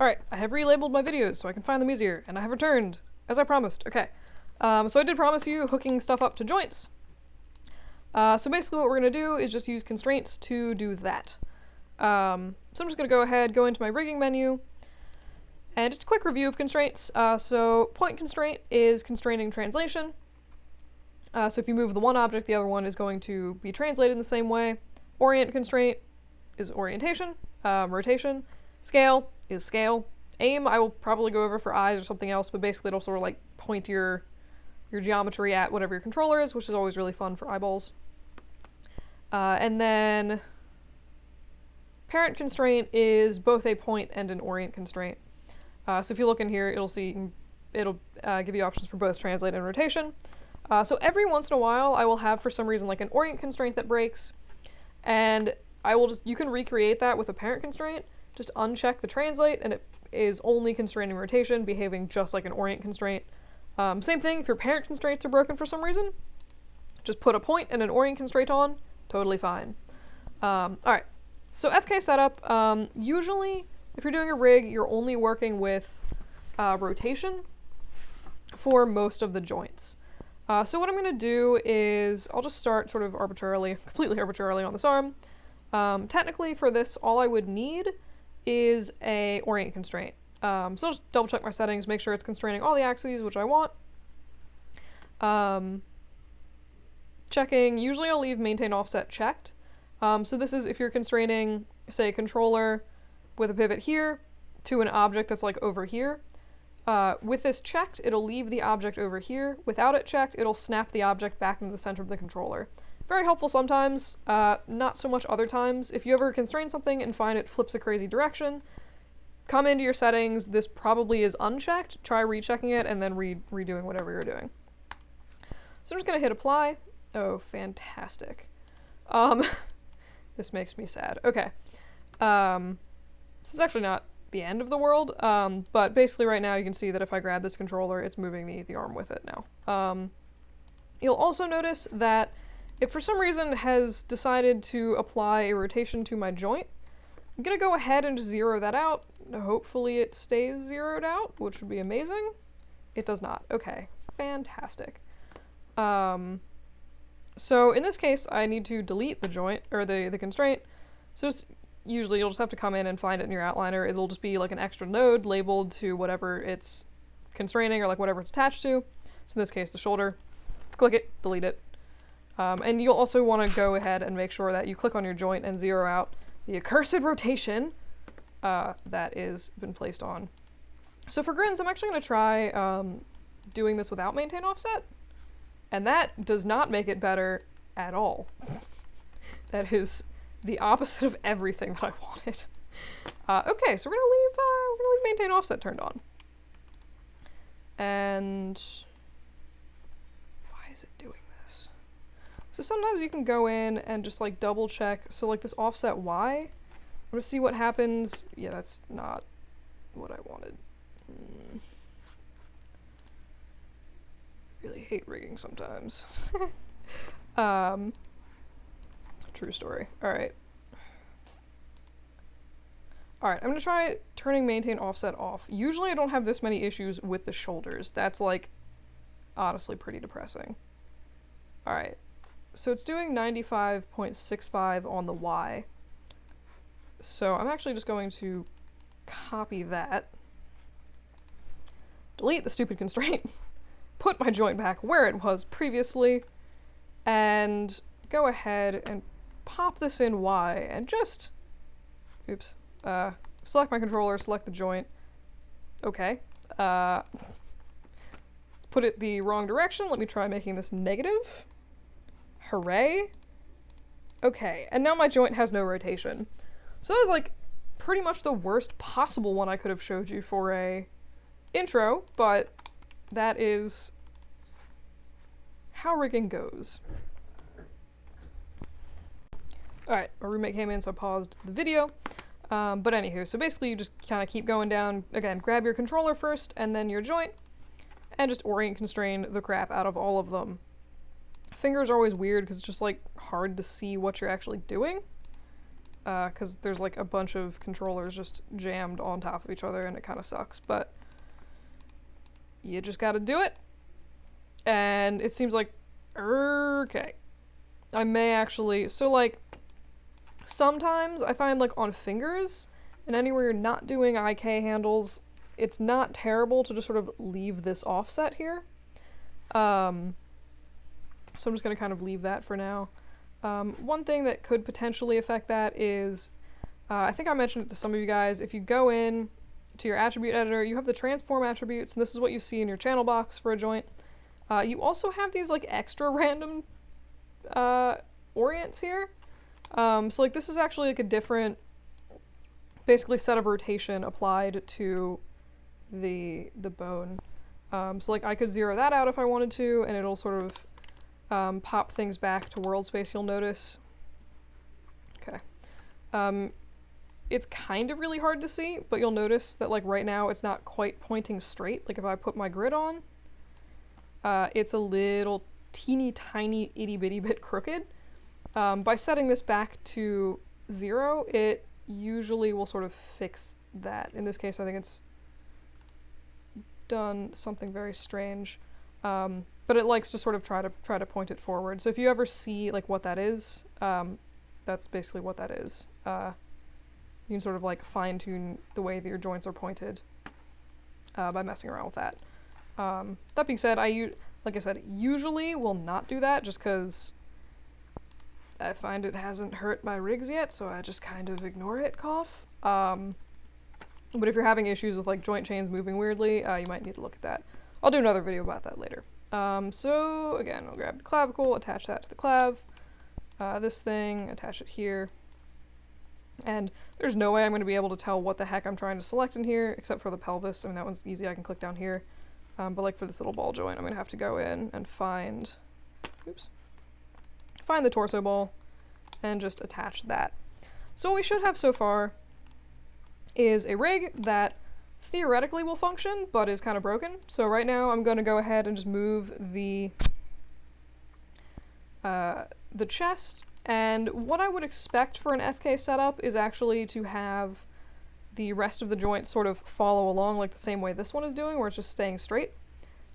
Alright, I have relabeled my videos so I can find them easier, and I have returned, as I promised. Okay. So I did promise you hooking stuff up to joints. So basically what we're going to do is just use constraints to do that. So I'm just going to go ahead, go into my rigging menu, and just a quick review of constraints. So point constraint is constraining translation. So if you move the one object, the other one is going to be translated in the same way. Orient constraint is orientation. Rotation. Scale is scale. Aim, I will probably go over for eyes or something else, but basically it'll sort of like point your geometry at whatever your controller is, which is always really fun for eyeballs. And then parent constraint is both a point and an orient constraint. So if you look in here, it'll give you options for both translate and rotation. So every once in a while, I will have, for some reason, like an orient constraint that breaks, and you can recreate that with a parent constraint. Just uncheck the translate, and it is only constraining rotation, behaving just like an orient constraint. Same thing, if your parent constraints are broken for some reason, just put a point and an orient constraint on, totally fine. Alright, so FK setup, usually if you're doing a rig, you're only working with rotation for most of the joints. So what I'm going to do is I'll just start sort of arbitrarily, completely arbitrarily on this arm. Technically for this, all I would need is a orient constraint. So I'll just double check my settings, make sure it's constraining all the axes, which I want. Checking, usually I'll leave maintain offset checked. So this is if you're constraining, say, a controller with a pivot here to an object that's like over here. With this checked, it'll leave the object over here. Without it checked, it'll snap the object back into the center of the controller. Very helpful sometimes, not so much other times. If you ever constrain something and find it flips a crazy direction, come into your settings, this probably is unchecked, try rechecking it, and then redoing whatever you're doing. So I'm just gonna hit apply. Oh, fantastic. This makes me sad. Okay. This is actually not the end of the world, but basically right now you can see that if I grab this controller, it's moving the arm with it now. You'll also notice that it for some reason has decided to apply a rotation to my joint. I'm gonna go ahead and just zero that out. Hopefully it stays zeroed out, which would be amazing. It does not. Okay, fantastic. So in this case, I need to delete the joint, or the constraint. So usually you'll just have to come in and find it in your outliner. It'll just be like an extra node labeled to whatever it's constraining or like whatever it's attached to. So in this case, the shoulder. Click it, delete it. And you'll also want to go ahead and make sure that you click on your joint and zero out the accursed rotation that is been placed on. So for grins, I'm actually going to try doing this without maintain offset. And that does not make it better at all. That is the opposite of everything that I wanted. Okay, so we're gonna leave maintain offset turned on. And why is it doing this? So sometimes you can go in and just like double check. So like this offset Y, I'm gonna see what happens. Yeah, that's not what I wanted. Really hate rigging sometimes. True story. Alright. Alright, I'm gonna try turning maintain offset off. Usually I don't have this many issues with the shoulders. That's like honestly pretty depressing. Alright. So it's doing 95.65 on the Y. So I'm actually just going to copy that. Delete the stupid constraint. Put my joint back where it was previously, and go ahead and pop this in Y, and just, oops, select my controller, select the joint, okay, put it the wrong direction, let me try making this negative, hooray, okay, and now my joint has no rotation. So that was like pretty much the worst possible one I could have showed you for a intro, but that is how rigging goes. Alright, my roommate came in, so I paused the video. But anywho, so basically you just kind of keep going down. Again, grab your controller first, and then your joint, and just orient constrain the crap out of all of them. Fingers are always weird, because it's just like hard to see what you're actually doing. because there's like a bunch of controllers just jammed on top of each other and it kind of sucks, but you just gotta do it. And it seems like, okay. I may actually, so like, sometimes I find like on fingers and anywhere you're not doing IK handles, it's not terrible to just sort of leave this offset here. So I'm just gonna kind of leave that for now. One thing that could potentially affect that is, I think I mentioned it to some of you guys, if you go in to your attribute editor, you have the transform attributes, and this is what you see in your channel box for a joint. You also have these like extra random orients here. So like this is actually like a different, basically set of rotation applied to the bone. So like I could zero that out if I wanted to, and it'll sort of pop things back to world space, you'll notice. Okay. It's kind of really hard to see, but you'll notice that like right now it's not quite pointing straight. Like if I put my grid on, it's a little teeny tiny itty bitty bit crooked. By setting this back to 0, it usually will sort of fix that. In this case, I think it's done something very strange. But it likes to sort of try to point it forward. So if you ever see like what that is, that's basically what that is. You can sort of like fine tune the way that your joints are pointed by messing around with that. That being said, like I said, usually will not do that just because I find it hasn't hurt my rigs yet, so I just kind of ignore it, cough. But if you're having issues with like joint chains moving weirdly, you might need to look at that. I'll do another video about that later. So again, I'll grab the clavicle, attach that to the clav, this thing, attach it here. And there's no way I'm going to be able to tell what the heck I'm trying to select in here, except for the pelvis. I mean, that one's easy, I can click down here. But like for this little ball joint, I'm going to have to go in and find the torso ball and just attach that. So what we should have so far is a rig that theoretically will function, but is kind of broken. So right now I'm going to go ahead and just move the chest, and what I would expect for an FK setup is actually to have the rest of the joints sort of follow along like the same way this one is doing, where it's just staying straight.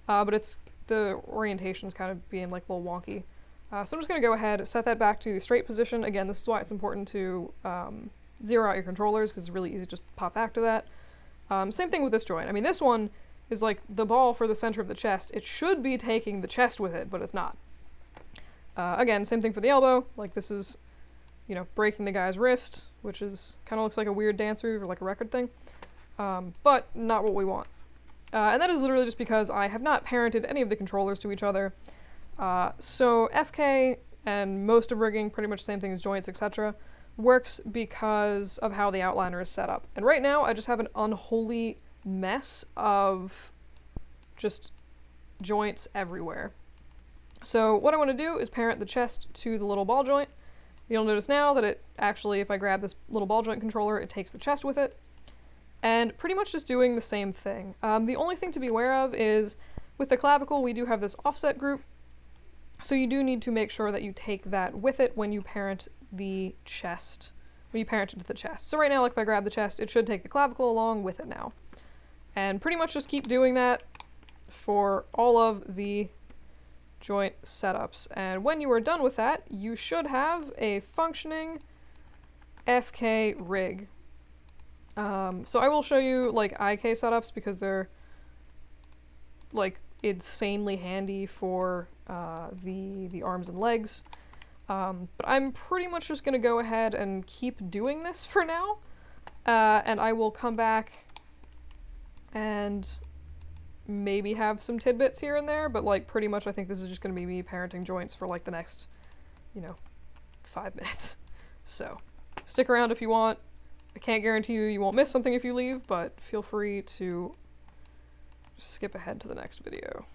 But the orientation's kind of being like a little wonky. So I'm just going to go ahead, set that back to the straight position. Again, this is why it's important to zero out your controllers, because it's really easy to just pop back to that. Same thing with this joint. I mean, this one is like the ball for the center of the chest. It should be taking the chest with it, but it's not. Again, same thing for the elbow. Like this is, you know, breaking the guy's wrist, which is kind of looks like a weird dance move or like a record thing. But not what we want. And that is literally just because I have not parented any of the controllers to each other. So FK and most of rigging, pretty much the same thing as joints, etc., works because of how the outliner is set up. And right now I just have an unholy mess of just joints everywhere. So what I want to do is parent the chest to the little ball joint. You'll notice now that it actually, if I grab this little ball joint controller, it takes the chest with it. And pretty much just doing the same thing. The only thing to be aware of is with the clavicle we do have this offset group. So you do need to make sure that you take that with it when you parent the chest, when you parent it to the chest. So right now, like if I grab the chest, it should take the clavicle along with it now. And pretty much just keep doing that for all of the joint setups. And when you are done with that, you should have a functioning FK rig. So I will show you like IK setups because they're like insanely handy for the arms and legs. But I'm pretty much just gonna go ahead and keep doing this for now, and I will come back and maybe have some tidbits here and there, but like pretty much I think this is just gonna be me parenting joints for like the next, 5 minutes. So stick around if you want. I can't guarantee you won't miss something if you leave, but feel free to skip ahead to the next video.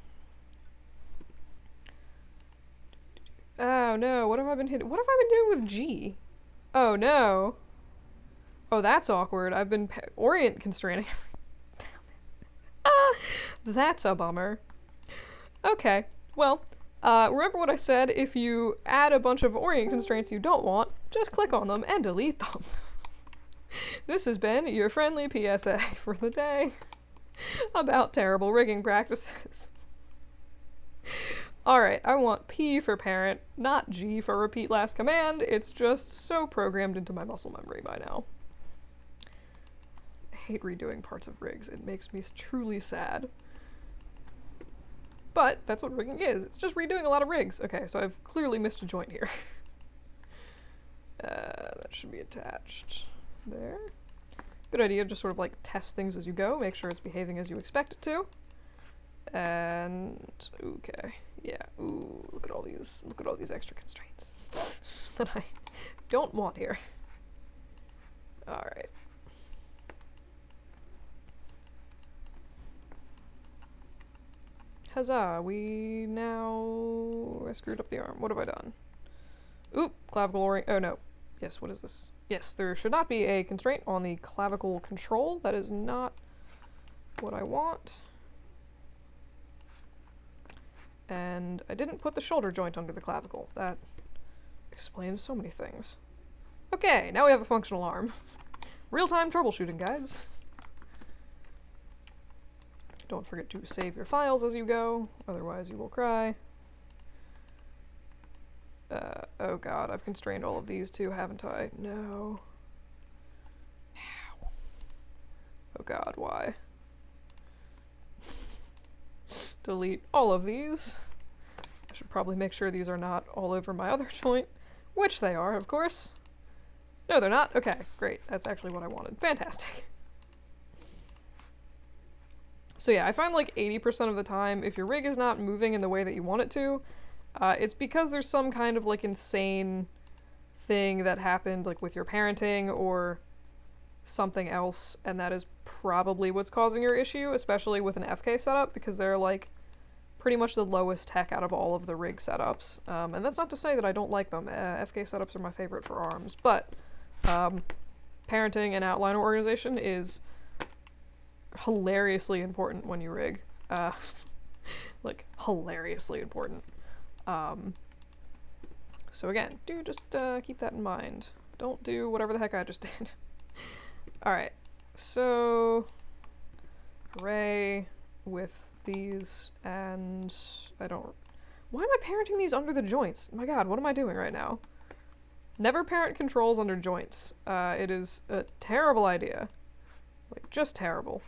Oh no, what have I been doing with G? Oh no. Oh, that's awkward. I've been orient constraining. That's a bummer. Okay, well, remember what I said, if you add a bunch of orient constraints you don't want, just click on them and delete them. This has been your friendly PSA for the day about terrible rigging practices. Alright, I want P for parent, not G for repeat last command. It's just so programmed into my muscle memory by now. I hate redoing parts of rigs. It makes me truly sad. But that's what rigging is. It's just redoing a lot of rigs. Okay, so I've clearly missed a joint here. That should be attached there. Good idea, just sort of like test things as you go, make sure it's behaving as you expect it to. And okay, yeah. Ooh, look at all these extra constraints that I don't want here. All right. Huzzah! We now... I screwed up the arm. What have I done? Oop! Clavicle or... Oh no. Yes, what is this? Yes, there should not be a constraint on the clavicle control. That is not what I want. And I didn't put the shoulder joint under the clavicle. That explains so many things. Okay, now we have a functional arm. Real-time troubleshooting, guys. Don't forget to save your files as you go, otherwise you will cry. Oh god, I've constrained all of these too, haven't I? No. Now. Oh god, why? Delete all of these. I should probably make sure these are not all over my other joint, which they are, of course. No, they're not? Okay, great. That's actually what I wanted. Fantastic. So yeah, I find like 80% of the time, if your rig is not moving in the way that you want it to, it's because there's some kind of like insane thing that happened like with your parenting or something else, and that is probably what's causing your issue, especially with an FK setup, because they're like pretty much the lowest tech out of all of the rig setups. And that's not to say that I don't like them. FK setups are my favorite for ARMs, but parenting and outliner organization is hilariously important when you rig. Like, hilariously important. So again, do just keep that in mind. Don't do whatever the heck I just did. Alright, so array with these, and I don't... Why am I parenting these under the joints? My god, what am I doing right now? Never parent controls under joints. It is a terrible idea. Like, just terrible.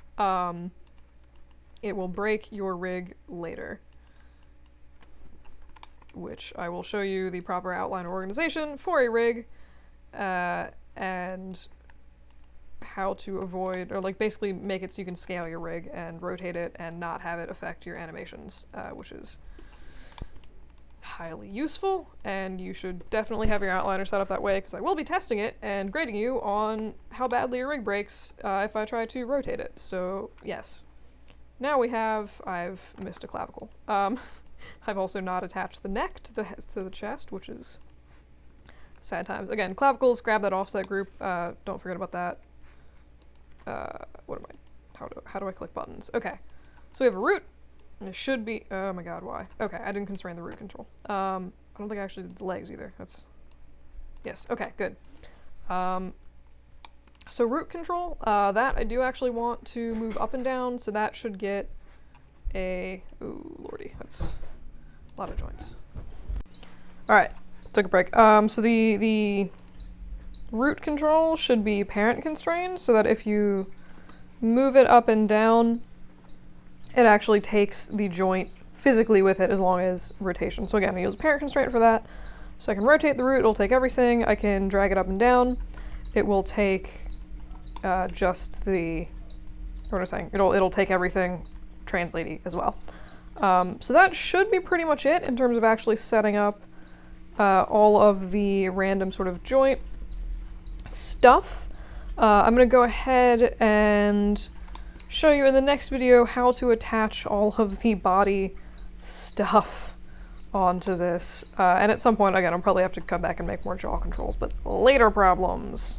It will break your rig later. Which I will show you the proper outline organization for a rig, and how to avoid, or like basically make it so you can scale your rig and rotate it and not have it affect your animations, which is highly useful, and you should definitely have your outliner set up that way, because I will be testing it and grading you on how badly your rig breaks if I try to rotate it. So yes. Now I've missed a clavicle. I've also not attached the neck to the chest, which is sad times. Again, clavicles, grab that offset group. Don't forget about that. What am I? How do I click buttons? Okay, so we have a root. And it should be. Oh my god, why? Okay, I didn't constrain the root control. I don't think I actually did the legs either. That's yes. Okay, good. So root control. That I do actually want to move up and down. So that should get a. Ooh, lordy, that's a lot of joints. All right, took a break. So the root control should be parent constrained, so that if you move it up and down, it actually takes the joint physically with it as long as rotation. So again, I use a parent constraint for that. So I can rotate the root, it'll take everything. I can drag it up and down. It will take just the, what am I saying? It'll take everything translatey as well. So that should be pretty much it in terms of actually setting up all of the random sort of joint stuff. I'm gonna go ahead and show you in the next video how to attach all of the body stuff onto this. And at some point, again, I'll probably have to come back and make more jaw controls, but later problems.